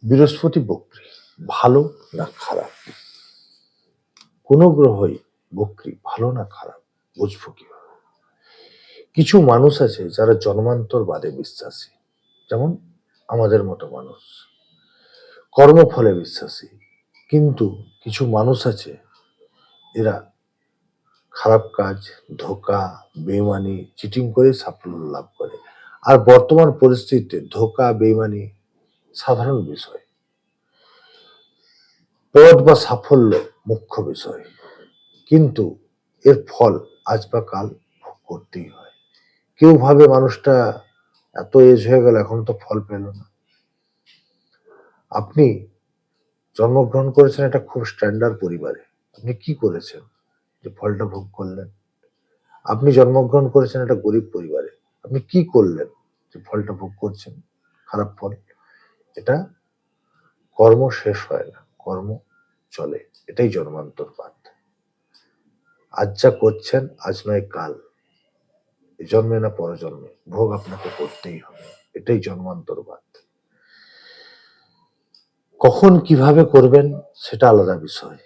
বৃহস্পতি বক্রী ভালো না খারাপ? কোন গ্রহই বক্রী ভালো না খারাপ বুঝবো কিভাবে? কিছু মানুষ আছে যারা জন্মান্তরবাদে বিশ্বাসী, যেমন আমাদের মতো মানুষ, কর্মফলে বিশ্বাসী। কিন্তু কিছু মানুষ আছে এরা খারাপ কাজ, ধোঁকা, বেইমানি, চিটিং করে সাফল্য লাভ করে। আর বর্তমান পরিস্থিতিতে ধোঁকা, বেইমানি সাধারণ বিষয়, পদ বা সাফল্য মুখ্য বিষয়, কিন্তু এর ফল আজ বা কাল ভোগ করতেই হয়। কেউ ভাবে মানুষটা এত এজ হয়ে গেল এখন তো ফল পেল না। আপনি জন্মগ্রহণ করেছেন একটা খুব স্ট্যান্ডার্ড পরিবারে, আপনি কি করেছেন যে ফলটা ভোগ করলেন? আপনি জন্মগ্রহণ করেছেন একটা গরিব পরিবারে, আপনি কি করলেন যে ফলটা ভোগ করছেন খারাপ ফল? এটা কর্ম শেষ হয় না, কর্ম চলে। এটাই জন্মান্তরবাদ। আজ যা করছেন আজ নয় কাল, এ জন্মে না পরজন্মে ভোগ আপনাকে করতেই হবে। এটাই জন্মান্তরবাদ। কখন কিভাবে করবেন সেটা আলাদা বিষয়,